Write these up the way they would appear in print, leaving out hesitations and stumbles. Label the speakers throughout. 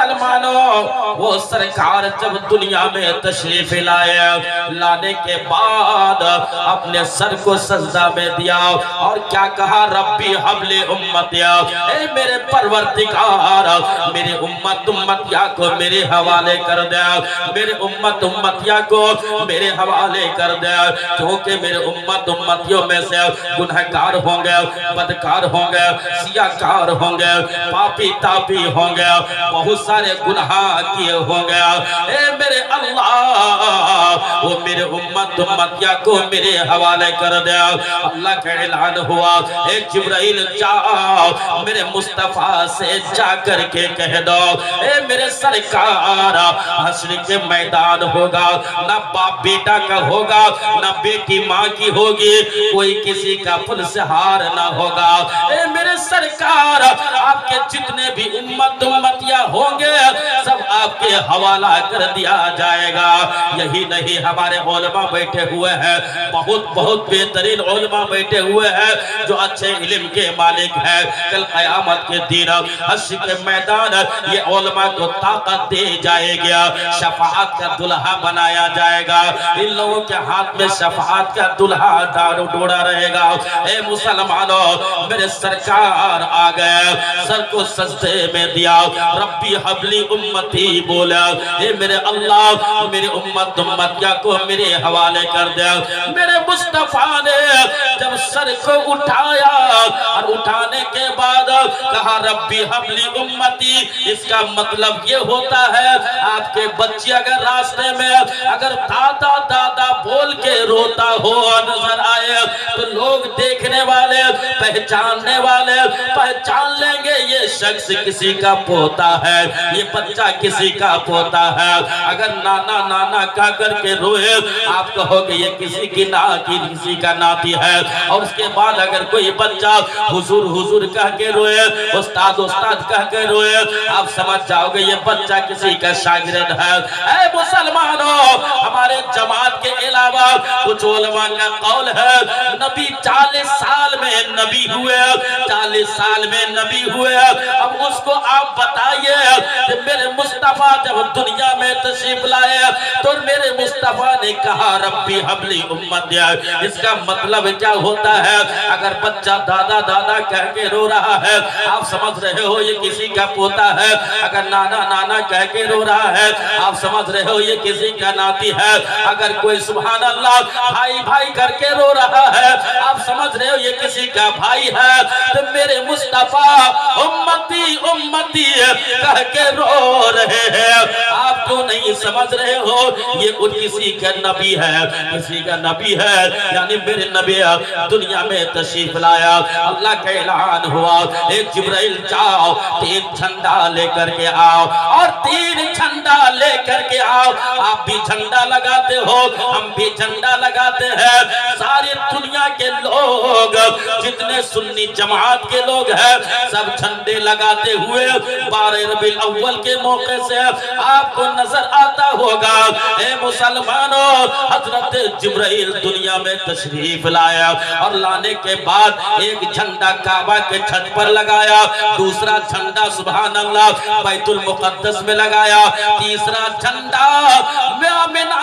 Speaker 1: मुसलमानों, वो सरकार जब दुनिया में तशरीफ लाए, लाने के बाद अपने सर को सजदा में दिया और क्या कहा, रब्बी हबले उम्मतिया, ए मेरे परवरदिगार मेरे उम्मत उम्मतिया को मेरे हवाले कर दे, मेरे उम्मत उम्मतिया को मेरे हवाले कर दे, क्योंकि मेरे उम्मत उम्मतियों में से गुनहगार होंगे, बदकार होंगे, सियाकार होंगे, पापी तापी होंगे, बहुत सारे गुनाह किए होंगे। ए मेरे अल्लाह, वो मेरे उम्मत उम्मतिया को मेरे हवाले कर दे। अल्लाह का ऐलान हुआ, ए जिब्राइल जाओ मेरे मुस्तफा से जा करके कह दो, ए मेरे सरकार हश्र के मैदान होगा, ना बाप बेटा का होगा, ना बेटी माँ की होगी, कोई किसी का फुलसहार ना होगा। ए मेरे सरकार आपके जितने भी उम्मत उम्मतिया होंगे सब आपके हवाला कर दिया जाएगा। यही नहीं, हमारे उलमा बैठे हुए हैं, बहुत बहुत बेहतरीन उलमा बैठे हुए हैं जो अच्छे इल्म के मालिक हैं। कल क़यामत के दिन हश्र के मैदान ये उलमा को ताकत दे जाएगी, शफाअत का दुल्हा बनाया जाएगा, इन लोगों के हाथ में शफाअत का दुल्हा दारू डोरा रहेगा। ए मुसलमानों, मेरे सरकार आ गए, सर को सजदे में दिया, रब्बी हबली उम्मती बोला, ए मेरे अल्लाह मेरे उम्मत उम्मतिया को मेरे हवाले कर दे। मेरे मुस्तफा ने जब सर को उठाया और उठाने के बाद कहा रब्बी हबली उम्मती, इसका मतलब ये होता है आपके बच्चे अगर रास्ते में अगर दादा दादा बोल के रोता हो नजर आए तो लोग देखने वाले पहचानने वाले पहचान लेंगे ये शख्स किसी का पोता है, ये बच्चा किसी का पोता है। अगर नाना नाना कह करके रोए आप कहोगे ये किसी की ना की किसी का नाती है। और उसके बाद अगर कोई बच्चा हुजूर हुजूर कह के रोए, उस्ताद उस्ताद कह के रोए, आप समझ जाओगे ये बच्चा किसी का शागिर्द है। ऐ मुसलमानों, हमारे जमात के अलावा कुछ उलमा का कौल है नबी 40 साल में नबी हुए, 40 साल में नबी हुए। अब उसको आप बताइए कि मेरे मुस्तफा जब दुनिया में तशरीफ लाए तो मेरे मुस्तफा ने कहा रब्बी हबली उम्मतिया, इसका मतलब क्या होता है? अगर बच्चा दादा दादा कह के रो रहा है आप समझ रहे हो ये किसी का पोता है, अगर नाना नाना कह के रो रहा है आप समझ रहे हो ये किसी का नाती है, अगर कोई सुभान अल्लाह भाई भाई करके रो रहा है आप समझ रहे हो ये किसी का भाई है। तो मेरे मुस्तफा उम्मती उम्मती कह के रो रहे हैं, आप क्यों नहीं समझ रहे हो ये किसी का नबी है, किसी का नबी है। यानी मेरे नबी दुनिया में तशरीफ लाया, अल्लाह का ऐलान हुआ एक जिब्राइल जाओ 3 झंडा लेकर के आओ और 3 झंडा लेकर के आओ। आप भी झंडा लगाते हो, हम भी झंडा लगाते हैं, सारी दुनिया के लोग जितने सुन्नी जमात के लोग हैं सब झंडे लगाते हुए 12 रबीउल अव्वल के मौके से आपको नजर आता होगा। ए मुसलमानों, हजरत जिब्राइल दुनिया में तशरीफ लाया और लाने के बाद एक झंडा काबा के छत पर लगाया, दूसरा झंडा सुभान अल्लाह बैतुल मुकद्दस में लगाया, तीसरा झंडा आमिना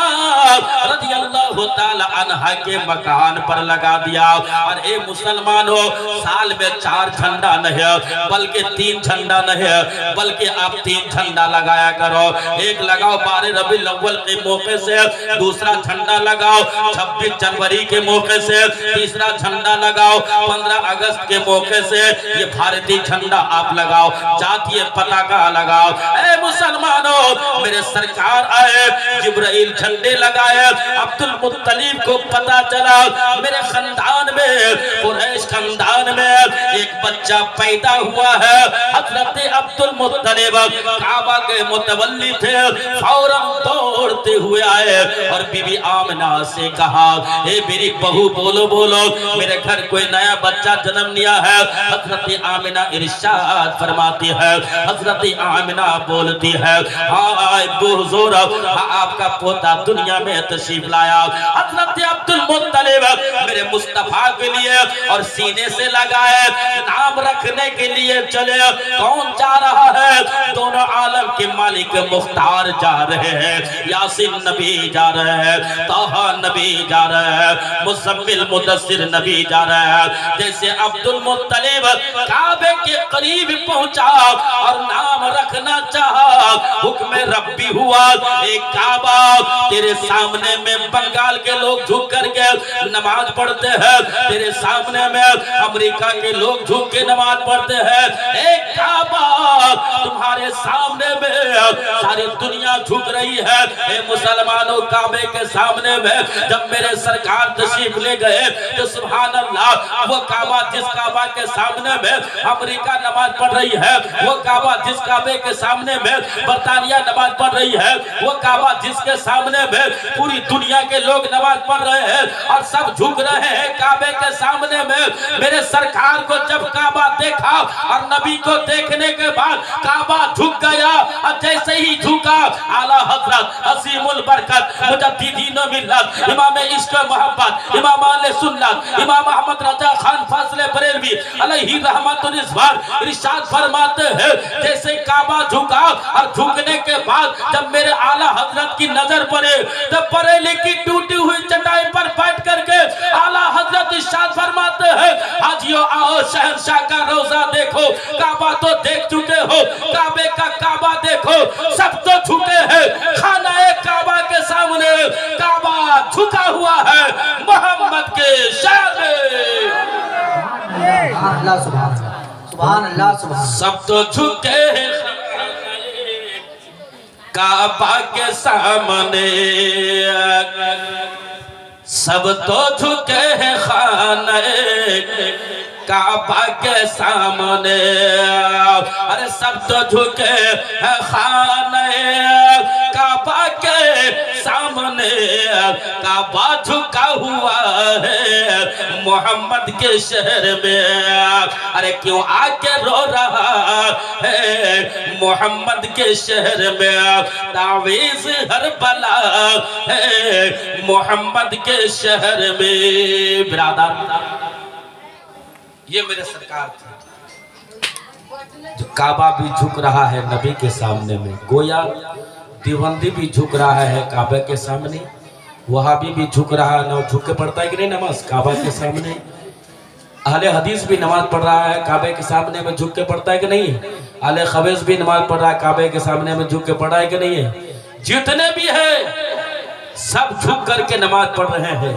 Speaker 1: रज़ियल्लाहु ताला अन्हा के मकान पर लगा दिया। और ए मुसलमानों, साल में 4 झंडा नहीं बल्कि 3 झंडा नहीं बल्कि आप 3 झंडा लगाया करो। एक लगाओ 12 रबीउल अव्वल के मौके से, दूसरा झंडा लगाओ 26 जनवरी के मौके से, तीसरा झंडा लगाओ 15 अगस्त के मौके से, ये भारतीय झंडा आप लगाओ, जातीय पताका लगाओ। ए मुसलमानों, मेरे सरकार आए, जिब्राइल झंडे लगाए, अब्दुल मुत्तलिब को पता चला मेरे खानदान में, कुरैश खानदान में एक बच्चा पैदा हुआ है। हजरत अब्दुल मुत्तलिब काबा के मुतवल्ली थे, फौरन दौड़ते हुए आए और बीबी आमना से कहा, ए मेरी बहू बोलो बोलो, मेरे घर कोई नया बच्चा जन्म लिया है। हजरत आमिना इरशाद फरमाती है, हजरत आमिना बोलती है, हाँ हुजूर आपका पोता दुनिया में तशरीफ लाया। हजरत अब्दुल मुत्तलिब मेरे मुस्तफा के लिए और सीने से लगाए नाम रखने के लिए चले। कौन जा रहा है? दोनों आलम के मालिक मुख्तार जा रहे हैं, यासीन नबी जा रहे हैं, ताहा नबी जा रहे हैं, मुज़म्मिल मुदस्सिर नबी जा रहे हैं। जैसे अब्दुल मुत्तलिब काबे के करीब पहुंचा और नाम रखना चाहा, हुक्म रब्बी हुआ, एक काबा तेरे सामने में बंगाल के लोग झुक करके नमाज पढ़ते हैं, तेरे सामने में अमेरिका के लोग झुक के नमाज पढ़ते हैं। एक काबा तुम्हारे सामने में सारी दुनिया झुक रही है। ए मुसलमानों, काबे के सामने में जब मेरे सरकार तशरीफ ले गए तो सुभान अल्लाह, वो काबा जिस काबा के सामने में अमेरिका नमाज पढ़ रही है, वो काबा जिस काबे के सामने में बरतानिया नमाज पढ़ रही है, वो काबा जिसके सामने में पूरी दुनिया के लोग नमाज पढ़ रहे हैं और सब झुक रहे हैं काबे के सामने में। मेरे सरकार को जब काबा देखा और नबी को देखने के बाद काबा झुक गया और जैसे ही झुका आला हजरत असीमुल बरकत मुजद्दिदीन मिल्लत इमाम इश्क मोहब्बत इमाम आले सुन्नत इमाम अहमद रजा खान फासले बरेलवी अलैहि रहमतुल इस्बार इरशाद फरमाते हैं, जैसे काबा झुका और झुकने के बाद जब मेरे आला हजरत की नजर पड़े तो बरेली की टूटी हुई चटाई पर बैठ करके आला हजरत इरशाद फरमाते हैं, हाजियो आओ शहंशाह का रोजा देखो। काबा तो देख चुके हो, काबे का काबा देखो, सब तो झुके हैं। खाना काबा के सामने काबा झुका हुआ है मोहम्मद के शान में।
Speaker 2: सुभान अल्लाह,
Speaker 1: सब तो झुके हैं काबा के सामने, सब तो झुके हैं खाने काबा के सामने। अरे सब तो झुके हैं खाने काबा के सामने, काबा झुका हुआ है मोहम्मद के शहर में। अरे क्यों आके रो रहा है मोहम्मद के शहर में, तावीज़ हर बला है मोहम्मद के शहर में। बिरादर, ये मेरे सरकार थे। जो काबा भी झुक रहा है नबी के सामने में, गोया दीवंदी भी झुक रहा है काबा के सामने, वहाबी भी झुक रहा है। ना झुक के पढ़ता है कि नहीं नमाज काबा के सामने? अहले हदीस भी नमाज पढ़ रहा है काबे के सामने में झुक के पढ़ता है कि नहीं? अहले खबीस भी नमाज पढ़ रहा है काबे के सामने में झुक के पढ़ा है कि नहीं है? जितने भी है सब झुक करके नमाज पढ़ रहे हैं,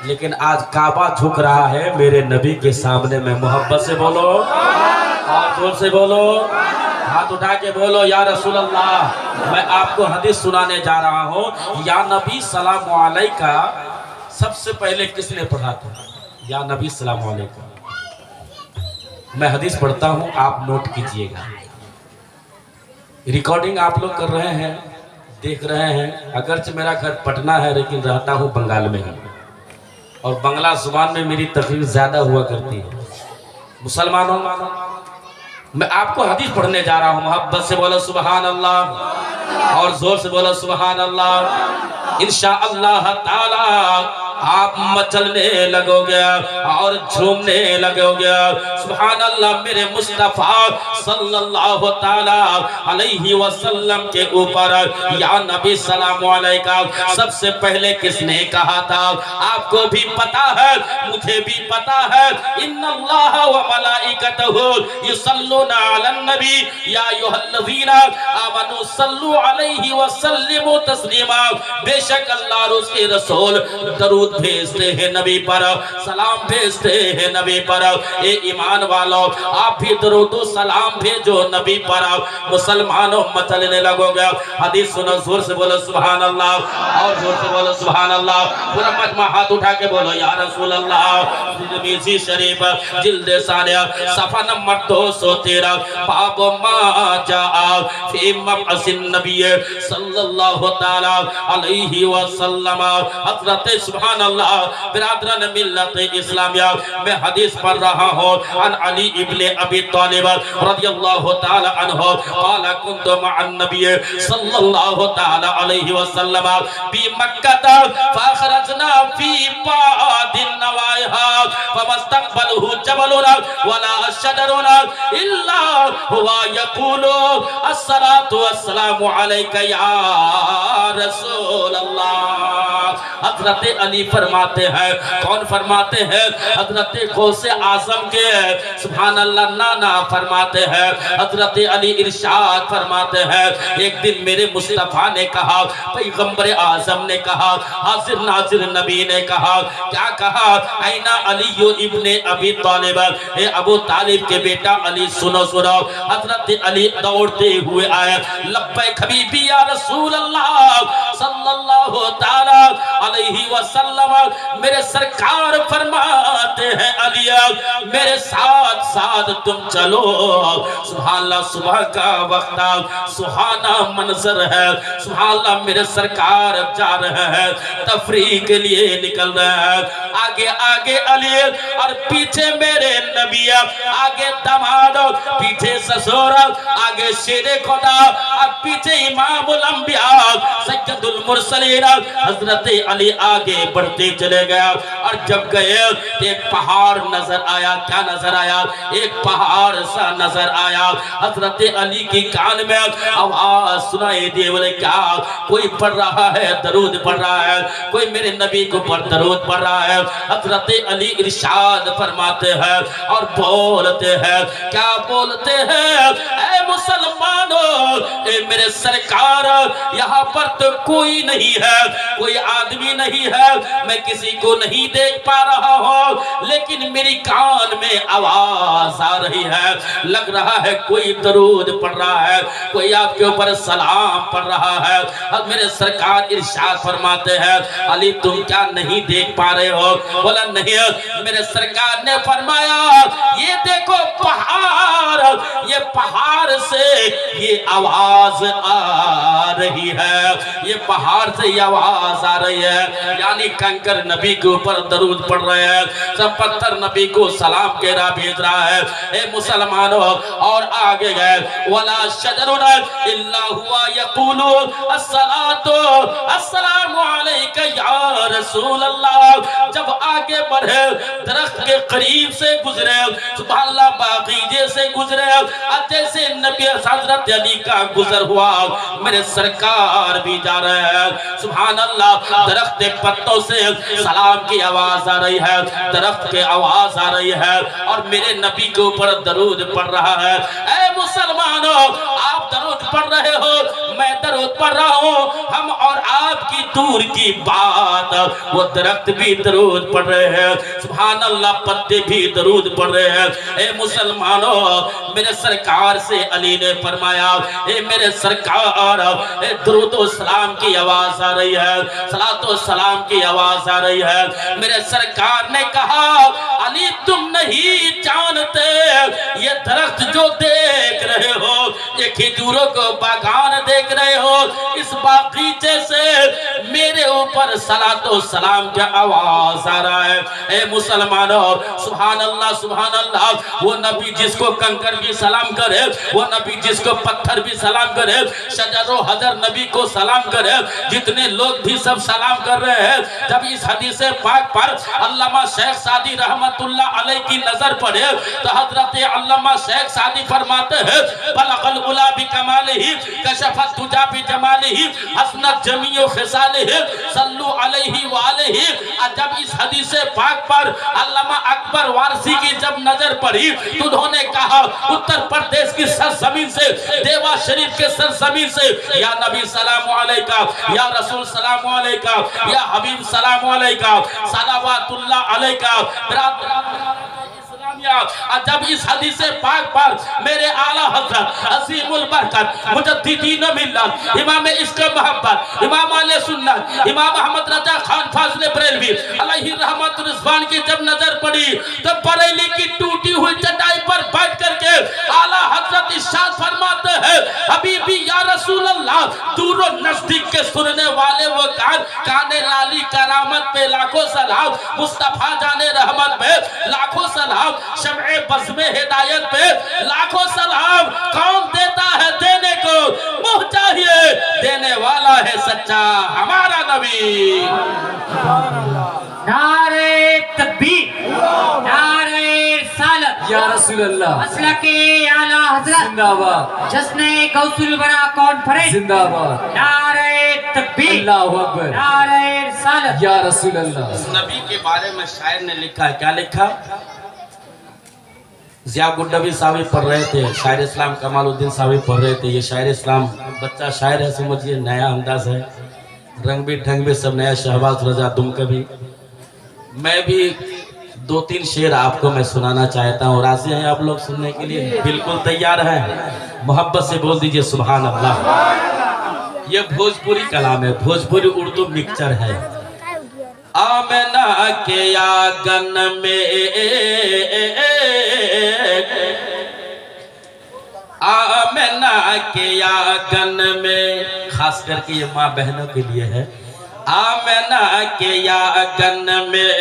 Speaker 1: लेकिन आज काबा झुक रहा है मेरे नबी के सामने में। मोहब्बत से बोलो और जोर से बोलो, हाथ उठा के बोलो, या रसूल अल्लाह। मैं आपको हदीस सुनाने जा रहा हूँ। या नबी सलाम अलैका सबसे पहले किसने पढ़ा था? या नबी सलाम अलैका। मैं हदीस पढ़ता हूँ, आप नोट कीजिएगा। रिकॉर्डिंग आप लोग कर रहे हैं, देख रहे हैं। अगरचे मेरा घर पटना है लेकिन रहता हूँ बंगाल में ही, और बंगला जुबान में मेरी तकरीर ज्यादा हुआ करती है। मुसलमानों, मैं आपको हदीस पढ़ने जा रहा हूँ। मोहब्बत से बोलो सुभान अल्लाह और जोर से बोलो सुभान अल्लाह। इंशाअल्लाह ताला आप मचलने लगोगे और झूमने लगोगे। सुभान अल्लाह। मेरे मुस्तफा सल्लल्लाहु ताला अलैहि वसल्लम के ऊपर या नबी सलाम अलैका सबसे पहले किसने कहा था? आपको भी पता है, मुझे भी पता है। इन्नल्लाह व मलाइकतहु युसल्लूना अलन नबी या अय्युहल्लज़ीना आमनू सल्लू अलैहि व सल्लिमू तस्लीमा। बेशक अल्लाह और उसके रसूल दरूद भेजते हैं नबी पर, सलाम भेजते हैं नबी पर। ए ईमान ईमान वालों आप भी दरूद सलाम भेजो नबी पर, मुसलमानों मचलने लगोगे। हदीस सुनो, जोर से बोलो सुभान अल्लाह, और जोर से बोलो सुभान अल्लाह। पूरा मजमा हाथ उठा के बोलो या रसूल अल्लाह। तिरमिज़ी शरीफ जिल्द सानिया सफा नंबर 213 बाब मा जाआ फी मबअसिन नबी सल्लल्लाहु तआला अलैहि वसल्लम। हजरत सुभान अल्लाह बिरादरान मिल्लत इस्लामिया, मैं हदीस पढ़ रहा हूँ अन अली इब्ने अबी तालिब रदियल्लाहु तआला अन्हु क़ाल कुन्तु मअन नबी सल्लल्लाहु तआला अलैहि वसल्लम बी मक्का फखरजना फी बादिन नवाइहा फमस्तक़बलहु जबलुन वला शजरुन इल्ला हुवा यक़ूलु अस्सलातु वस्सलामु अलैका या रसूल अल्लाह। हजरत अली फरमाते हैं, कौन फरमाते हैं? हजरत गौसे आजम के सुभान अल्लाह नाना फरमाते हैं। हजरत अली इरशाद फरमाते हैं, एक दिन मेरे मुस्तफा ने कहा, पैगंबर आजम ने कहा, हाजिर नाजिर नबी ने कहा, क्या कहा? ऐना अली इब्ने अबी तालिब, हे अबू तालिब के बेटा अली सुनो सुनो। हजरत अली दौड़ते हुए आए, लब्बैक हबीबी या रसूल अल्लाह सल्लल्लाहु तआला अलैहि वसल्लम। मेरे सरकार फरमाते हैं अलिया मेरे साथ साथ तुम चलो। सुभान अल्लाह, सुबह का वक्त सुहाना मंजर है। सुभान अल्लाह, मेरे सरकार जा रहे हैं, तफरीह के लिए निकल रहे हैं। आगे आगे अली और पीछे मेरे नबी, आगे दामाद, पीछे ससुर, आगे शेरे खुदा और पीछे इमामुल अंबिया सैयदुल मुरसलीन। हजरत अली आगे बढ़ते चले गए और जब गए एक पहाड़ नजर आया। क्या नजर आया? एक पहाड़ सा नजर आया। हजरत अली की कान में आवाज सुनाई दी, बोले क्या? कोई पढ़ रहा है, दरूद पढ़ रहा है, कोई मेरे नबी को पर दरूद पढ़ रहा है। हजरत अली इरशाद फरमाते हैं और बोलते हैं, क्या बोलते हैं? ऐ मुसलमानों, ए मेरे सरकार, यहाँ पर तो कोई नहीं है, कोई आदमी नहीं है, मैं किसी को नहीं देख पा रहा हूँ, लेकिन मेरी कान में आवाज आ रही है। लग रहा है कोई दरूद पढ़ रहा है, कोई आपके ऊपर सलाम पढ़ रहा है। अब मेरे सरकार इरशाद फरमाते हैं, अली तुम क्या नहीं देख पा रहे हो? बोला नहीं। मेरे सरकार ने फरमाया, ये देखो पहाड़, ये पहाड़ से ये आवाज आ रही है, ये पहाड़ से ये आवाज आ रही है। यानी कंकर नबी के ऊपर दरूद पढ़ रहे हैं, सब पत्थर नबी को सलाम कह रहा भेज रहा है। ए मुसलमानों, और आगे गए, वला शजरुन इल्ला हुआ यक़ूलु अस्सलातु अस्सलामु अलैका या रसूल अल्लाह। जब आगे बढ़े, दरख्त के करीब से गुजरे, सुभान अल्लाह, बागीचे से गुजरे, जैसे नबी हजरत अली का गुजर हुआ, मेरे सरकार भी जा रहे हैं। सुभान अल्लाह, दरख्त के पत्तों से सलाम की आवाज आ रही है, दरख्त की आवाज आ रही है और मेरे नबी के ऊपर दरूद पढ़ रहा है। ऐ मुसलमानों, आप दरूद पढ़ रहे हो, मैं दरूद पढ़ रहा हूँ, हम और आपकी दूर की बात, वो दरख्त भी दरूद पढ़ रहे हैं। सुभान अल्लाह, पत्ते भी दरूद पढ़ रहे हैं। ए मुसलमानों, मेरे सरकार से अली ने फरमाया, ए मेरे सरकार, ए दरूद व सलाम की आवाज आ रही है, सलात व सलाम की आवाज आ रही है। मेरे सरकार ने कहा, अली तुम नहीं जानते, ये दरख्त जो देख रहे हो, ये खजूरों को बागान देख रहे हो, इस बागीचे से मेरे ऊपर सलात व सलाम की आवाज आ रहा है। ए मुसलमानों, सुभान अल्लाह, सुभान अल्लाह, वो नबी जिसको कंकर भी सलाम करे, वो नबी जिसको पत्थर भी सलाम करे, शजर हजर नबी को सलाम करे, जितने लोग भी सब सलाम कर रहे हैं। जब इस हदीस पाक पर अल्लामा शेख सादी रहमतुल्लाह अलैह की नजर पड़े तो हजरत अल्लामा शेख सादी फरमाते हैं, बलगल उला बि कमालिही कशफत तुजा बि जमालिही हसनत जमीउ खिसालिही सल्लु अलैहि व अलैहि। जब इस हदीस पाक पर अल्लामा अकबर वारसी की जब नजर पड़ी तो उन्होंने कहा, उत्तर प्रदेश की सरजमीन से, देवा शरीफ के सरजमीन से, या नबी सलाम अलैका, या रसूल सलाम अलैका, या हबीब सलाम अलैका, सलावतुल्लाह अलैका। गया। और जब इस हदीस पाक पर मेरे आला हजरत अजीमुल बरकत मुजद्दिदीन मिल्लत इमाम इश्क मोहब्बत इमाम आले सुन्नत इमाम अहमद रजा खान फाज़िल बरेलवी अलैहि रहमत रिज़वान की जब नजर पड़ी तो बरेली की टूटी हुई चटाई पर बैठ करके आला हजरत इरशाद फरमाते हैं, हबीबी या रसूल अल्लाह, दूर नजदीक के सुनने वाले वो काने लाली करामत पे लाखों सलाम, मुस्तफा जाने रहमत पे लाखों सलाम, शम्ए बज़्मे हिदायत पे लाखों सलाम। कौन देता है देने को मुँह चाहिए, देने वाला है सच्चा हमारा नबी।
Speaker 2: नारे तकबीर, नारे रिसालत
Speaker 3: या रसूल अल्लाह,
Speaker 2: मसलके आला हजरत
Speaker 3: जिंदाबाद,
Speaker 2: जश्ने गौसुल बरा कॉन्फ्रेंस
Speaker 3: जिंदाबाद,
Speaker 2: नारे तकबीर,
Speaker 3: अल्लाहु अकबर,
Speaker 2: नारे रिसालत
Speaker 3: या रसूल अल्लाह।
Speaker 1: इस नबी के बारे में शायर ने लिखा है, क्या लिखा? जिया गुड्डवी साहब पढ़ रहे थे, शायर इस्लाम कमालुद्दीन साहब पढ़ रहे थे। ये शायर इस्लाम बच्चा शायर है, समझिए, नया अंदाज है, रंग भी ढंग भी सब नया। शहबाज रजा तुम कभी, मैं भी 2-3 शेर आपको मैं सुनाना चाहता हूँ। राजी हैं आप लोग सुनने के लिए? बिल्कुल तैयार हैं? मोहब्बत से बोल दीजिए सुभान अल्लाह। ये भोजपुरी कलाम है, भोजपुरी उर्दू मिक्सचर है। आमना के आंगन में, आमना के आंगन में, खास करके ये माँ बहनों के लिए है। आमना के आंगन में,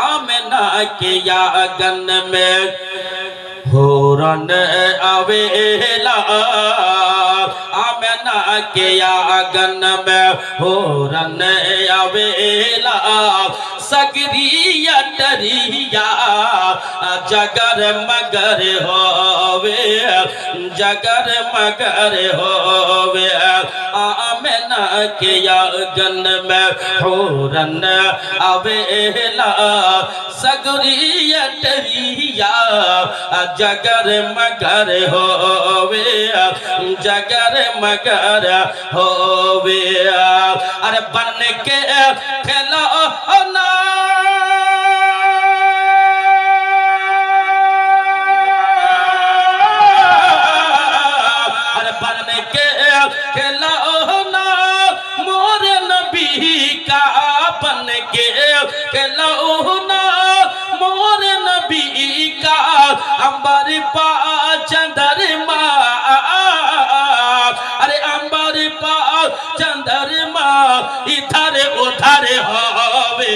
Speaker 1: आमना के आंगन में होरन आवेला, आमना के आंगन में होरन आवेला, सगरिया डरिया जगर मगर होवे, जगर मगर होवे। आमना के आंगन में होरन आवेला, सगरिया डरिया जगर मगर होवे, जगर मगर होवे। अरे बन के खेलो ना, अरे बन के खेलो ना मोर नबी का, बन के खेलो ना मोर नबी का, अंबर पा चंद्रमा, अरे अंबर पा चंद्रमा इधर उधर होवे।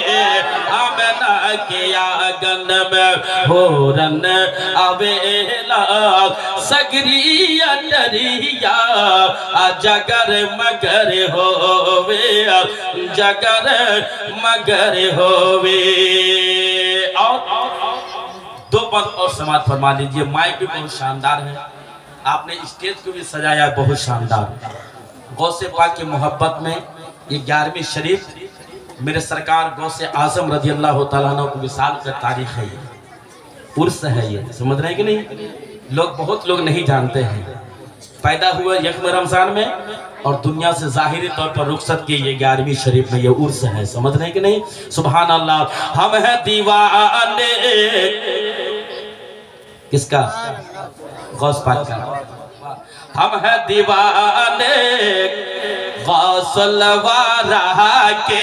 Speaker 1: आमना के आंगन में होरन आवेला, सगरिया डरिया जगर मगर होवे, जगर मगर होवे। और 2 पद और समाप्त फरमा लीजिए। माइक भी बहुत शानदार है, आपने स्टेज को भी सजाया बहुत शानदार। गौसे पाक की मोहब्बत में ये 11वीं शरीफ मेरे सरकार गौसे आजम रजी अल्लाह तआला अन्हु को विसाल का तारीख है, ये उर्स है, ये समझ रहे हैं कि नहीं? लोग बहुत लोग नहीं जानते हैं। पैदा हुआ यकम रमजान में और दुनिया से जाहिरी तौर पर रुखसत की ये 11वीं शरीफ में ये उर्स है, समझ रहे हैं कि नहीं? सुभान अल्लाह। हम है दीवाने किसका? गौस पाक का। हम है दीवाने गौसल वारा के,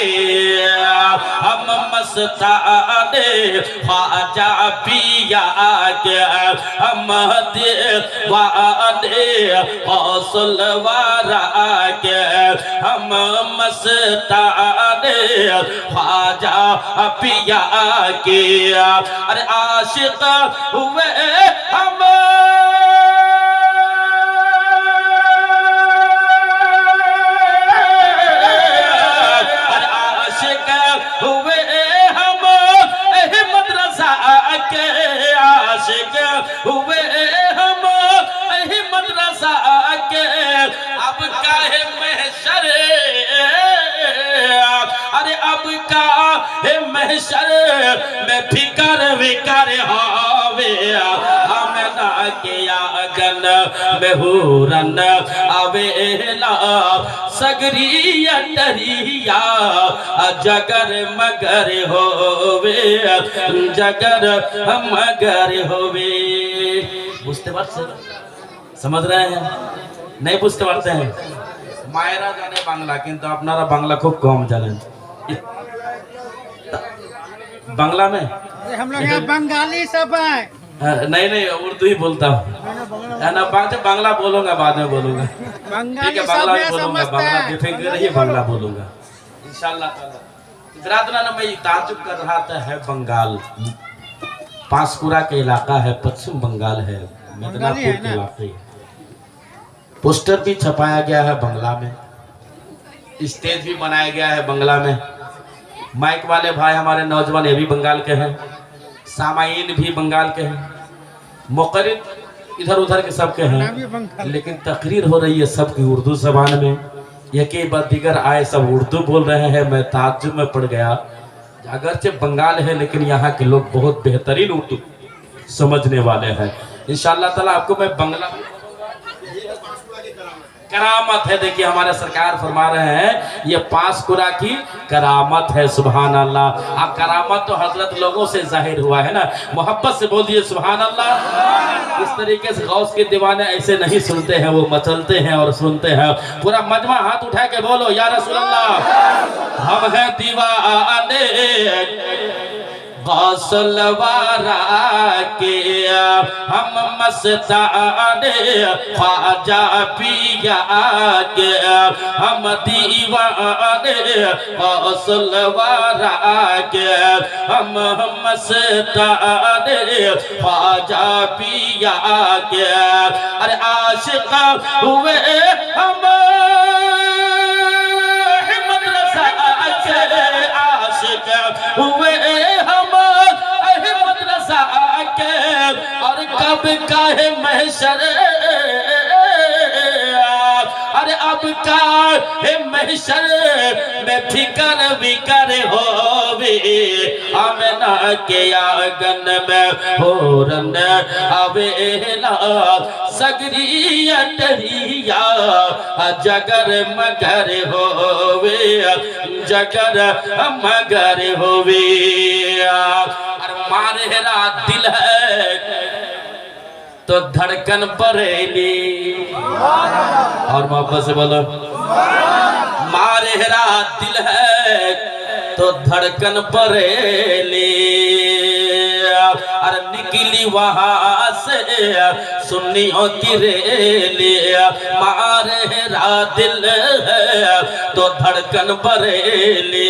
Speaker 1: हम मस्ताने ख्वाजा पिया के, हम दीवाने गौसल वारा के, हम मस्ताने ख्वाजा पिया के। अरे आशिक हुए हम, हुए हम अहमद रज़ा के आशिक, हुए हम अहमद रज़ा के। अब काहे महशर, अरे अब काहे महशर में फिकर विकर होवे। आमना के आंगन में हुरन आवेला सगरी अटरिया जगर मगर होवे जगर मगर होवे। बुझते पारছেন? समझ रहे हैं? नहीं बुझते पारते हैं? मायरा जाने बांग्ला किंतु আপনারা बांग्ला खूब कम जानें। बांग्ला में
Speaker 4: हम लोग यहाँ बंगाली सब है।
Speaker 1: नहीं नहीं उर्दू ही बोलता हूँ ना। बांग्ला बोलूंगा बाद में बोलूंगा। ठीक
Speaker 4: बंगाली
Speaker 1: है
Speaker 4: सब
Speaker 1: बांग्ला
Speaker 4: है,
Speaker 1: ही बोलूंगा।
Speaker 4: समझते
Speaker 1: बांग्ला
Speaker 4: हैं।
Speaker 1: बेफिक्र रहिए बांग्ला बोलूंगा इंशाल्लाह ताला। गुजरात में मैं ताजुब कर रहा था है बंगाल पांसकुरा के इलाका है पश्चिम बंगाल है मिदनापुर के इलाके। पोस्टर भी छपाया गया है बंगला में स्टेज भी बनाया गया है बंगला में। माइक वाले भाई हमारे नौजवान ये भी बंगाल के हैं सामाइन भी बंगाल के हैं मुकर्रिर इधर उधर के सबके हैं लेकिन तकरीर हो रही है सबकी उर्दू जबान में। यही बात दीगर आए सब उर्दू बोल रहे हैं। मैं ताज्जुब में पड़ गया अगरचे बंगाल है लेकिन यहाँ के लोग बहुत बेहतरीन उर्दू समझने वाले हैं। इंशाअल्लाह ताला आपको मैं बंगला करामत है। देखिए हमारे सरकार फरमा रहे हैं ये पांसकुरा की करामत है। सुभान अल्लाह। आप करामत तो हजरत लोगों से जाहिर हुआ है ना। मोहब्बत से बोल दिए सुभान अल्लाह। इस तरीके से गौस के दीवाने ऐसे नहीं सुनते हैं वो मचलते हैं और सुनते हैं। पूरा मजमा हाथ उठा के बोलो या रसूल अल्लाह हम हैं दीवाने गौसलवारा के हम मस्ताने ख्वाजा पिया के हम दीवाने गौसलवारा के हम मस्ताने ख्वाजा पिया के। अरे आशिक हुए हम मदरसा के आशिक हुए और कब काहे महशर अरे अब काहे महशर में फिकर विकर होवे आमना के आंगन में होरन आवेला सगरी अटरिया जगर मगर होवे जगर मगर होवे। मारेरा दिल है तो धड़कन बरेली और मोहब्बत से बोलो मारेरा दिल है तो धड़कन बरेली। अरे निकली वहां से सुन्नियों की रेली मारेरा दिल है तो धड़कन बरेली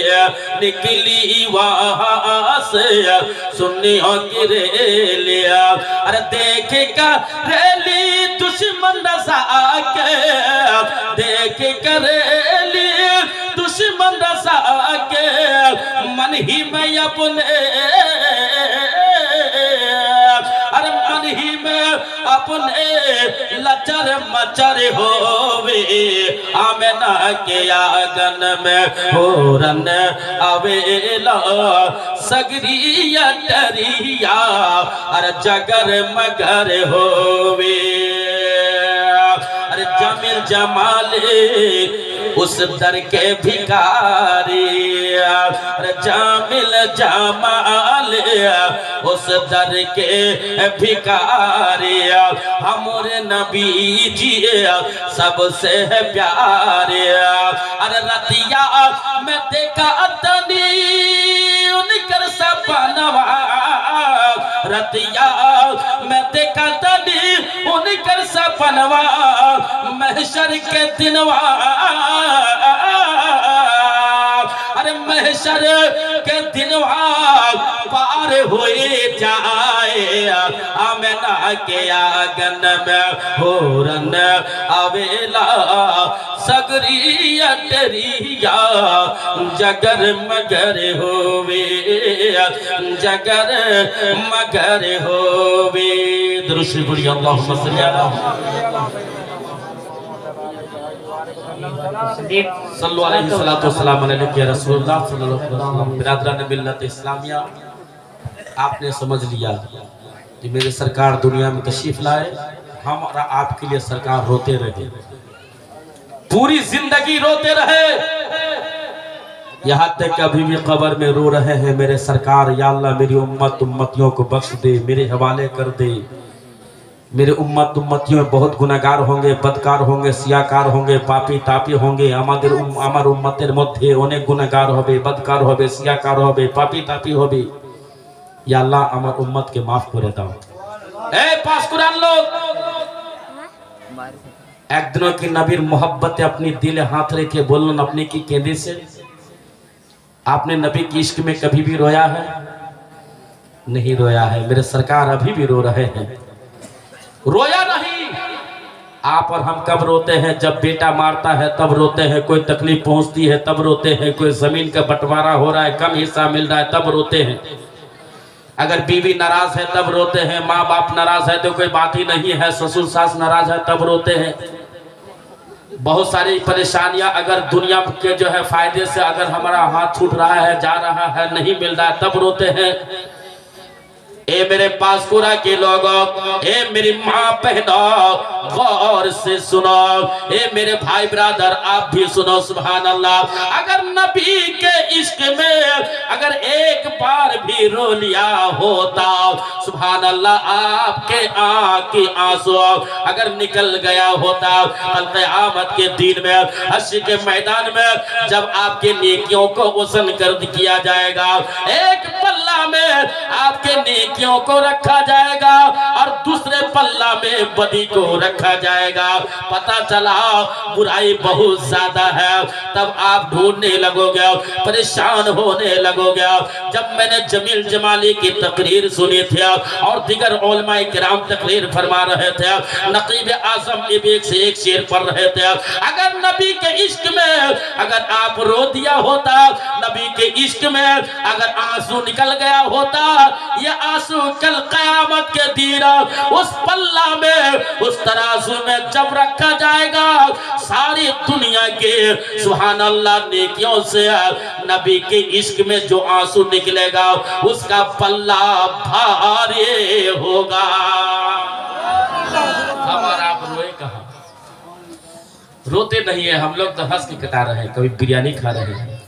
Speaker 1: निकली वहां से सुन्नियों की रेली। अरे देखेगा रेली दुश्मन रसा के देख कर रेली दुश्मन रसा के मन ही में अपने अरे मन ही में अपने लचर मचर होवे आमना के आंगन में होरन आवेला सगरी अटरिया अरे जगर मगर होवे। अरे जमील जमाले उस दर के भिखारी अरे जामिल जमाल उस दर के भिखारी हमरे नबी जी सबसे प्यारे। अरे रतिया में देखा तनी उनकर सपनवा रतिया में देखा तनी उनकर सपनवा महशर के दिनवा अरे महशर के दिनवा पार हुए जाए आमना के आंगन में होरन आवेला सगरी अटरिया जगर मगर होवे जगर मगर होवे। दुरूद पढ़िए अल्लाहुम्मा सल्ली अला सल्लल्लाहु अलैहि वसल्लम या रसूलुल्लाह सल्लल्लाहु अलैहि वसल्लम। बिरादरान मिल्लत इस्लामिया आपने समझ लिया कि मेरे सरकार दुनिया में तशरीफ लाए, हम और आपके लिए सरकार रोते रहे, पूरी जिंदगी रोते रहे, यहाँ तक अभी भी कब्र में रो रहे हैं मेरे सरकार या अल्लाह मेरी उम्मतियों को बख्श दे, मेरे हवाले कर दे। मेरे उम्मतियों में बहुत गुनाहगार होंगे, बदकार होंगे, सियाकार होंगे, पापी तापी होंगे। আমার উম্মতের মধ্যে অনেক গুনাহগার হবে, বদকার হবে, সিয়াকার হবে, পাপি তাপি হবে। या अल्लाह আমার উম্মতকে মাফ করে দাও। এ পাস কুরআন লোক, একদিনও কি নবীর मोहब्बते अपनी दिल हाथ रेखे बोलन अपने की केंद्र से आपने नबी की इश्क में कभी भी रोया है? नहीं रोया है। मेरे सरकार अभी भी रो रहे हैं, रोया नहीं। आप और हम कब रोते हैं? जब बेटा मारता है तब रोते हैं, कोई तकलीफ पहुंचती है तब रोते हैं, कोई जमीन का बंटवारा हो रहा है, कम हिस्सा मिल रहा है तब रोते हैं, अगर बीवी नाराज है तब रोते हैं, माँ बाप नाराज है तो कोई बात ही नहीं है, ससुर सास नाराज है तब रोते हैं। बहुत सारी परेशानियां अगर दुनिया के जो है फायदे से अगर हमारा हाथ छूट रहा है, जा रहा है, नहीं मिल रहा है तब रोते हैं। ए मेरे पासकुरा के लोगों, ए मेरी माँ बहनों, गौर से सुनो, ए मेरे भाई ब्रदर आप भी सुनो। सुभान अल्लाह। अगर नबी के इश्क में अगर एक बार भी रो लिया होता, सुभान अल्लाह, आपके आँख के आंसू अगर निकल गया होता, कल क़यामत के दिन में हश्र के मैदान में जब आपके नेकियों को वज़न कर किया जाएगा, एक पल्ला में आपके नेकियों को रखा जाएगा और दूसरे पल्ला में बदी को रखा जाएगा। पता चला बुराई बहुत ज्यादा है, तब आप ढूंढने लगोगे, परेशान होने लगोगे। जब मैंने जमील जमाली की तकरीर सुनी थी और दिगर उलमाए किराम तकरीर फरमा रहे थे, नकीब आजम एक से एक शेर पढ़ रहे थे, अगर नबी के इश्क में अगर आप रो दिया होता, नबी के इश्क में अगर आंसू निकल गया होता, ये आंसू कल क़यामत के दिन उस पल्ला में, उस तराजू में जब रखा जाएगा, सारी दुनिया के सुभान अल्लाह नेकियों से नबी के इश्क में जो आंसू निकलेगा उसका पल्ला भारी होगा। हमारा आप रोए कहाँ? रोते नहीं है हम लोग, तो हंस के कटा रहे हैं। कभी बिरयानी खा रहे हैं,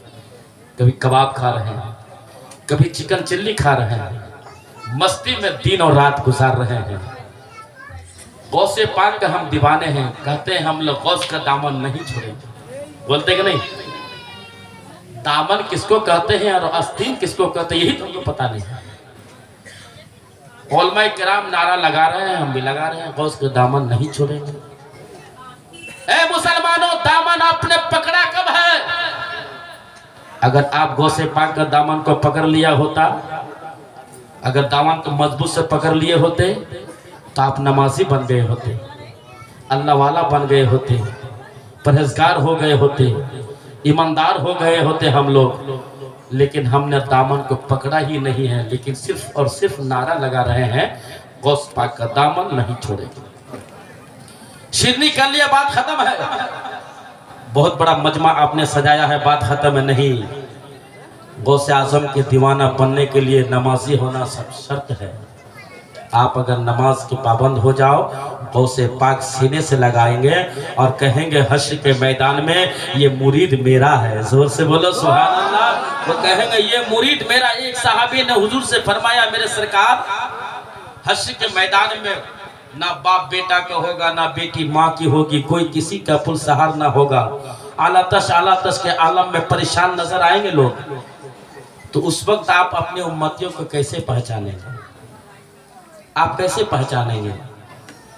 Speaker 1: कभी कबाब खा रहे हैं, कभी चिकन चिल्ली खा रहे हैं, मस्ती में दिन और रात गुजार रहे हैं। गौसे पाक का हम दीवाने हैं, कहते हैं हम लोग गौस का दामन नहीं छोड़ेंगे। बोलते कि नहीं? दामन किसको कहते हैं और आस्तीन किसको कहते हैं यही तो हमको पता नहीं है। उलमाए किराम नारा लगा रहे हैं, हम भी लगा रहे हैं, गौस का दामन नहीं छोड़ेंगे। ए मुसलमानों, दामन आपने पकड़ा कब है? अगर आप गौसे पाक का दामन को पकड़ लिया होता, अगर दामन को मजबूत से पकड़ लिए होते तो आप नमाजी बन गए होते, अल्लाह वाला बन गए होते, परहेजगार हो गए होते, ईमानदार हो गए होते हम लोग। लेकिन हमने दामन को पकड़ा ही नहीं है, लेकिन सिर्फ और सिर्फ नारा लगा रहे हैं गौस पाक का दामन नहीं छोड़ेंगे। शिरनी कर लिया, बात खत्म है। बहुत बड़ा मजमा आपने सजाया है, बात खत्म है नहीं। गौसे आजम के दीवाना बनने के लिए नमाजी होना सब शर्त है। आप अगर नमाज के पाबंद हो जाओ, गौसे पाक सीने से लगाएंगे और कहेंगे हश्र के मैदान में ये मुरीद मेरा है। जोर से बोलो सुभान अल्लाह। वो कहेंगे ये मुरीद मेरा। एक सहाबी ने हुजूर से फरमाया, मेरे सरकार, हश्र के मैदान में ना बाप बेटा का होगा, ना बेटी माँ की होगी, कोई किसी का पुल सहार ना होगा। आला तश के आलम में परेशान नजर आएंगे लोग। तो उस वक्त आप अपने उम्मतियों को कैसे पहचानेंगे? आप कैसे पहचानेंगे?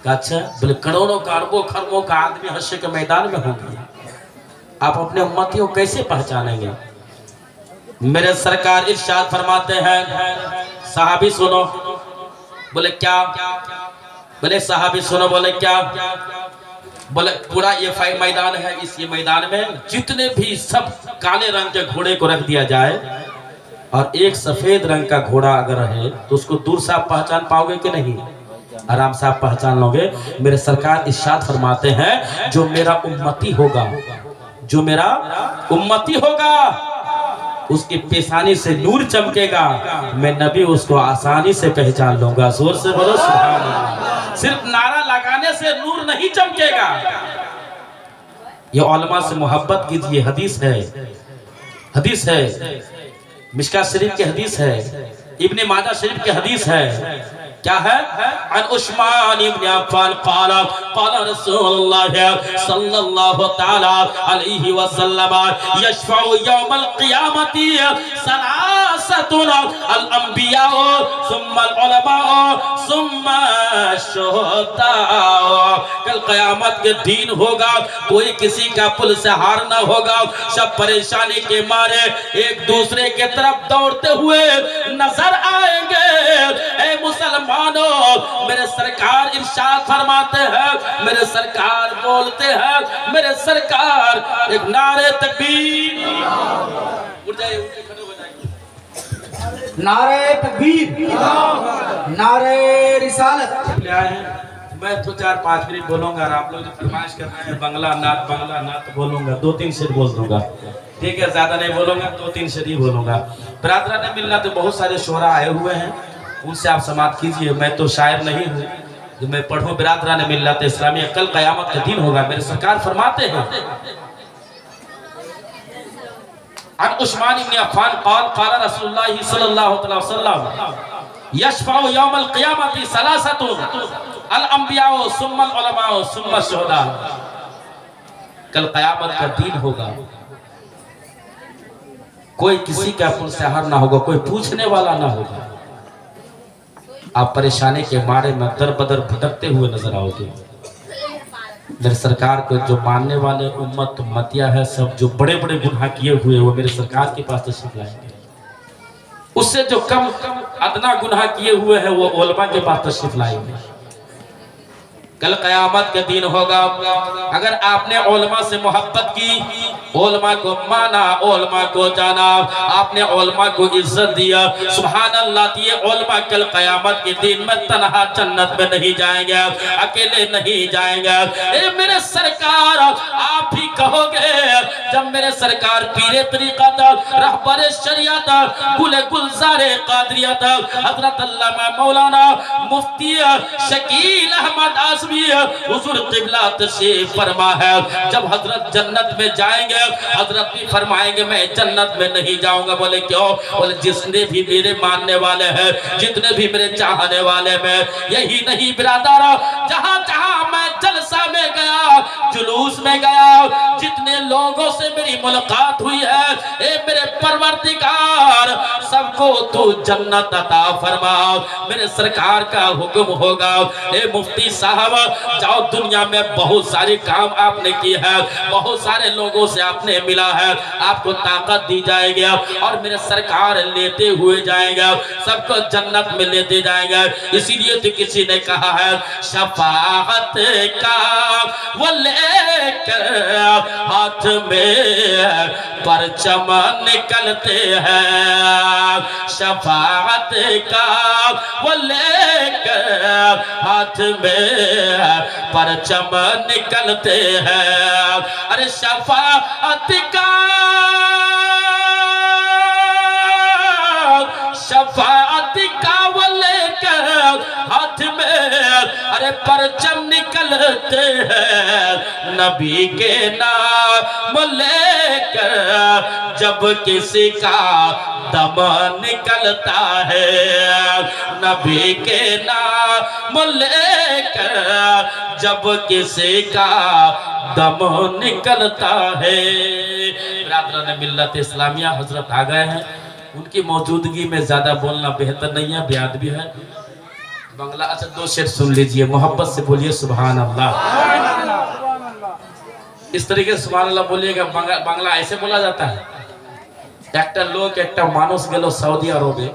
Speaker 1: अच्छा, बोले करोड़ों का, अरबों खरबों का आदमी हश्र के मैदान में होंगे, आप अपने उम्मतियों को कैसे पहचानेंगे? मेरे सरकार इरशाद फरमाते हैं, सहाबी सुनो। बोले क्या? बोले सहाबी सुनो। बोले क्या? बोले पूरा ये मैदान है, इस ये मैदान में जितने भी सब काले रंग के घोड़े को रख दिया जाए और एक सफेद रंग का घोड़ा अगर है तो उसको दूर से आप पहचान पाओगे कि नहीं? आराम से आप पहचान लोगे। मेरे सरकार इरशाद फरमाते हैं, जो मेरा उम्मती होगा, जो मेरा उम्मती होगा, उसकी पेशानी से नूर चमकेगा, मैं नबी उसको आसानी से पहचान लूंगा। जोर से बोलो सुभान अल्लाह। सिर्फ नारा लगाने से नूर नहीं चमकेगा। ये उलमा से मोहब्बत कीजिए। हदीस है, हदीस है, मिशका शरीफ की हदीस है, इब्ने माजा शरीफ की हदीस है। क्या है? अन उस्मान इब्न अफ़्फ़ान क़ाला क़ाला रसूलुल्लाह सल्लल्लाहु तआला अलैहि वसल्लम यशफ़उ यौमल क़ियामती सलासतुन अल अंबिया सुम्मा अल उलमा सुम्मा शुहदा। कल क़यामत के दिन होगा, कोई किसी का पुल से हार ना होगा। सब परेशानी के मारे एक दूसरे के तरफ दौड़ते हुए नजर आएंगे। ए मुसलमानों, मेरे सरकार इरशाद फरमाते हैं, मेरे सरकार बोलते हैं, मेरे सरकार एक नारे तकबीर, उठ जाइए, उठ के खड़े हो जाइए।
Speaker 4: नारे तकबीर, नारे रिसालत।
Speaker 1: ले आए हैं। मैं तो 4-5 मिनट बोलूंगा और आप लोग जो फरमाइश कर रहे हैं बंगला नात बोलूंगा, 2-3 शेर बोल दूंगा, ठीक है? ज्यादा नहीं बोलूंगा, 2-3 शेर ही बोलूंगा। बरादरान मिलना तो बहुत सारे शोहरा आए हुए हैं, उनसे आप समाप्त कीजिए। मैं तो शायर नहीं हूँ जो मैं पढ़ूं। बिरादरान मिल्लत इस्लामिया, कल क़यामत का दिन होगा। मेरे सरकार फरमाते हैं अन उस्मान इब्न अफ़्फ़ान क़ाल क़ाला रसूलुल्लाह सल्लल्लाहु अलैहि वसल्लम यशफ़उ यौमल क़ियामती सलासतुन अल अंबिया सुम्मा अल उलमा सुम्मा शुहदा। कल क़यामत का दिन होगा, कोई किसी का पुल से हार ना होगा, कोई पूछने वाला ना होगा। आप परेशानी के मारे में दर बदर भटकते हुए नजर आओगे। मेरे सरकार को जो मानने वाले उम्मतिया है, सब जो बड़े बड़े गुनाह किए हुए वो मेरे सरकार के पास तशरीफ लाएंगे। उससे जो कम अदना गुनाह किए हुए हैं वो उलमा के पास तशरीफ लाएंगे। कल क़यामत के दिन होगा। अगर आपने उलमा से मोहब्बत की, उलमा को माना, उलमा को जाना, आपने उलमा को इज्जत दिया, सुभान अल्लाह दिए, उलमा कल क़यामत के दिन में तन्हा जन्नत में नहीं जाएंगे, अकेले नहीं जाएंगे। ए मेरे सरकार, आप भी कहोगे जब मेरे सरकार पीरे तरीक़त, रहबर शरीयत, गुल गुलज़ारे क़ादिरियत हज़रत अल्लामा मौलाना मुफ्ती शकील अहमद हुजूर क़िबला तशरीफ़ फरमा है। जब हजरत जन्नत में जाएंगे, हजरत भी फरमाएंगे मैं जन्नत में नहीं जाऊंगा। बोले क्यों? बोले जिसने भी मेरे मानने वाले हैं, जितने भी मेरे चाहने वाले में, यही नहीं बिरादर, जहां जहां मैं जलसा में गया, जुलूस में गया, जितने लोगों से मेरी मुलाकात हुई है, ए मेरे परवरदिगार, सबको तू जन्नत अता फरमा। मेरे सरकार का हुक्म होगा, ए मुफ्ती साहब जाओ, दुनिया में बहुत सारे काम आपने किए हैं, बहुत सारे लोगों से आपने मिला है, आपको ताकत दी जाएगी और मेरे सरकार लेते हुए जाएगा, सबको जन्नत में लेते जाएगा। इसीलिए तो किसी ने कहा है शफाअत का वो लेकर हाथ में परचम निकलते हैं, शफाअत का वो लेकर हाथ में परचम निकलते हैं। अरे शफाअत का, शफाअत का वो लेकर हाथ में अरे परचम निकलते हैं, नबी के नाम लेकर जब किसी का दम निकलता है, नबी के नाम लेकर जब किसी का दम निकलता है। बिरादरान मिल्लत इस्लामिया हजरत आ गए हैं, उनकी मौजूदगी में ज्यादा बोलना बेहतर नहीं है, ब्याद भी है। बंगला अच्छा 2 शेर सुन लीजिए, मोहब्बत से बोलिए सुभान अल्लाह। इस तरीके से सुभान अल्लाह बोलिएगा। बांग्ला ऐसे बोला जाता है। একটা লোক একটা মানুষ গেল সৌদি আরবে,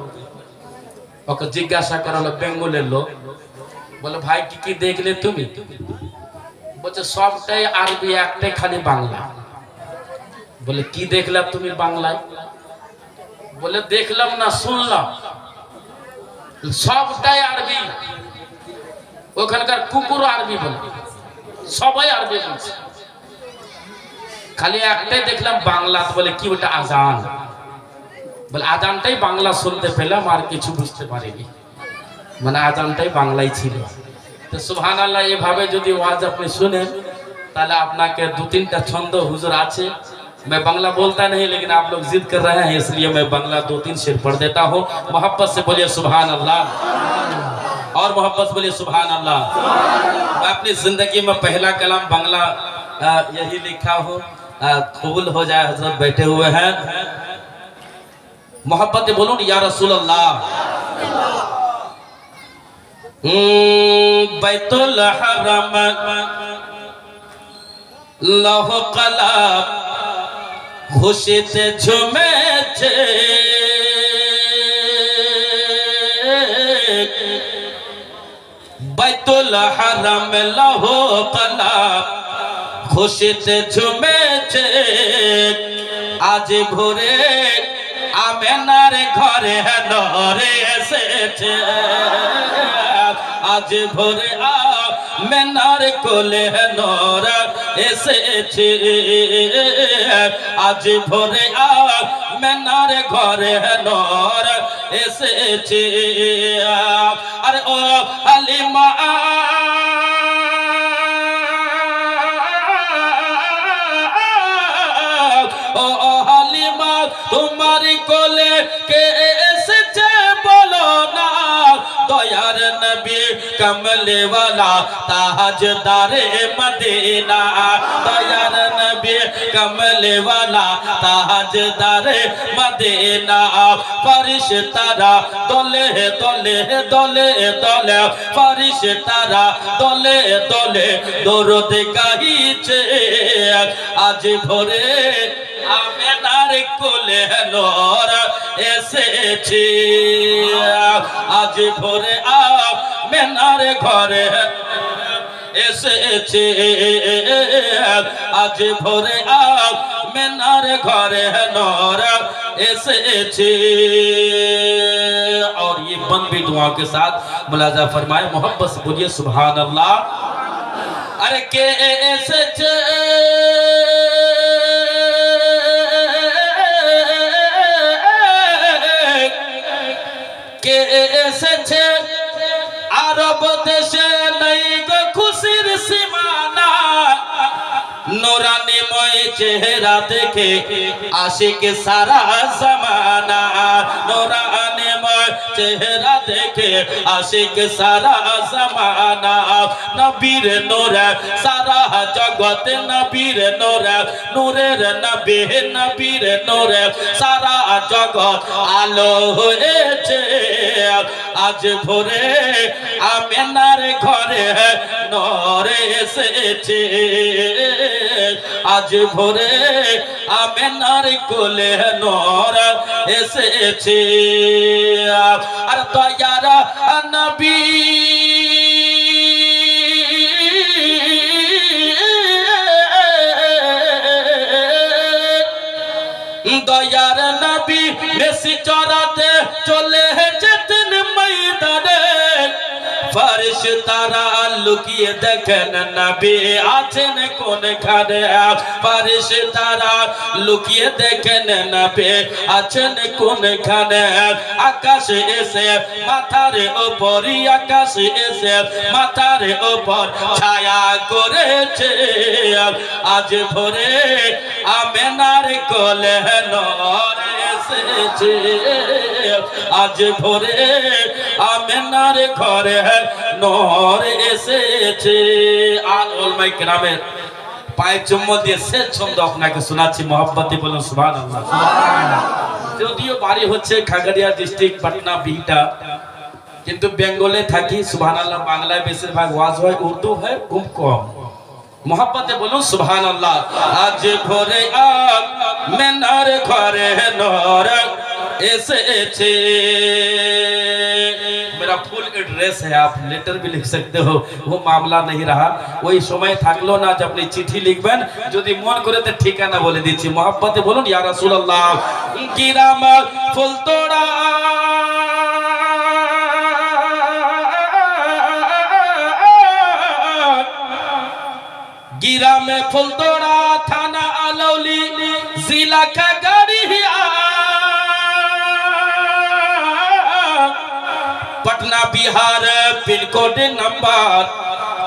Speaker 1: ওকে জিজ্ঞাসা করা হলো বেঙ্গলের লোক, বলে ভাই কি কি দেখলে তুমি? বলছে সবটাই আরবি, একটাই খালি বাংলা। বলে কি দেখলাম তুমি বাংলায়? বলে দেখলাম না, শুনলাম। সবটাই আরবি, ওখানকার কুকুর আরবি বলে, সবাই আরবি বলছে, খালি একটাই দেখলাম বাংলা। বলে কি ওটা আজান? বলে আজানটাই বাংলা শুনতে পেলাম আর কিছু বুঝতে পারিনি, মানে আজানটাই বাংলাই ছিল। তো সুবহানাল্লাহ, এভাবে যদি ওয়াজ আপনি শুনেন তাহলে আপনাকে 2-3টা ছন্দ হুজুর আছে, मैं बांग्ला बोलता नहीं लेकिन आप लोग जिद कर रहे हैं इसलिए मैं बांग्ला 2-3 शेर पढ़ देता हूँ। मोहब्बत से बोलिए सुभान अल्लाह, और मोहब्बत से बोलिए सुभान अल्लाह। मैं अपनी जिंदगी में पहला कलाम बांग्ला यही लिखा हूँ, कबूल हो जाए। हजरत बैठे हुए हैं, मोहब्बत से बोलूं या रसूल अल्लाह। बैतुल हरम लौह कलम খুশিতে ঝুমেছে, বাইতুল হারাম লৌহ কলম খুশিতে ঝুমেছে, আজ ভোরে আমেনার ঘরে নরে এসেছে, আজ ভোরে আমেনার কোলে নর এসেছে, আজ ভোরে আমেনার ঘরে নর এসেছে। আরে ও হালিমা তোমার কোলে কে এসেছে বলো না, দয়ার নবী কমলে वाला ताजदाরে মদিনা, দয়ার নবী কমলে वाला ताजदाরে মদিনা। ফেরেশতারা দলে দলে দলে দলে, ফেরেশতারা দলে দলে দরুদ গাইছে, আজ ভোরে আমেনার কোলে নর এসেছে, আজ ভোরে আমেনার ঘরে এসেছে, আজ ভোরে আমেনার ঘরে নর এসেছে। और ये बंद भी दुआ के साथ मुलाजा फरमाए, मोहब्बत से बोलिए सुभान अल्लाह। अरे के एसेचे কে এসেছে আরব দেশে নাই গো খুশির সীমানা, নূরানিময় চেহারা দেখে আশিক সারা জামানা, নূরানিময় চেহারা দেখে আশিক সারা জামানা। নবীর নূর সারা জগৎ নবীর নূর, নূরের নবী নবীর নূর সারা জগৎ আলো হয়েছে, আজ ভোরে আমেনার ঘরে নর এসেছে, আজ ভোরে আমেনার কোলে নর এসেছে। আর দয়ার নবী দয়ার নবী বেশি চড়াতে চলে যেতেন ময়দানে, ফেরেশতারা লুকিয়ে দেখেন নবী আছেন কোনখানে, ফেরেশতারা লুকিয়ে দেখেন নবী আছেন কোনখানে। আকাশে এসে মাথার উপরই, আকাশে এসে মাথার উপর ছায়া করেছে, আজ ভোরে আমেনার কোলে নর এসেছে, আজ ভোরে আমেনার ঘরে নর এসেছে। আর ওলামায়ে কেরামের পায়ে চুম্বন দিয়ে শেষ ছন্দ আপনাকে শোনাচ্ছি, মোহাব্বতে বলুন সুবহানাল্লাহ। যদিও বাড়ি হচ্ছে খাগড়িয়া ডিস্ট্রিক্ট পাটনা বিহটা, কিন্তু বেঙ্গলে থাকি। সুবহানাল্লাহ বাংলায় বেশিরভাগ ওয়াজ হয়, উর্দু হয় খুব কম। মোহাব্বতে বলুন সুবহানাল্লাহ। আজ ভোরে আমেনার ঘরে নর এসেছে। मेरा फुल एड्रेस है, आप लेटर भी लिख सकते हो, वो मामला नहीं रहा। वही समय থাকলো না যে আপনি চিঠি লিখবেন, যদি মন করে তো ঠিকানা বলে দিচ্ছি। মোহাব্বতে বলুন ইয়া রাসূলুল্লাহ। গিরাম ফুলতোড়া गिरा में फुलतोड़ा थाना अलौली जिला Khagaria, Bihar pin code number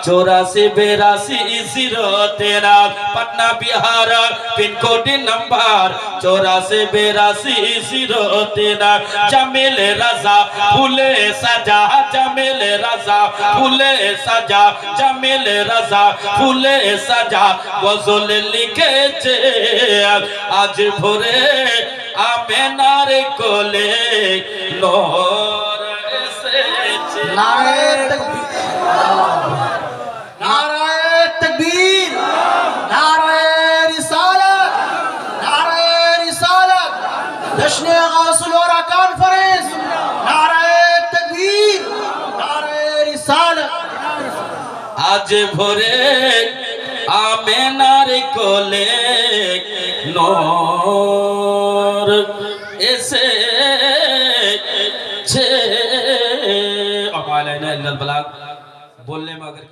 Speaker 1: 848213 Patna Bihar pin code number 848213 Jameel Raza फूले सजा जमील रजा फूले सजा जमील रजा फूले सजा गजल लिखेছে আজ ভোরে আমেনার কোলে নূর এসেছে
Speaker 4: नारे तकबीर नारे तकबीर नारे रिसालत जश्न गौसुल वरा कॉन्फ्रेंस नारे तकबीर नारे रिसालत
Speaker 1: আজ ভোরে আমেনার কোলে নূর এসেছে আমালাইনা ইল্লাল বালাগ बोलने में अगर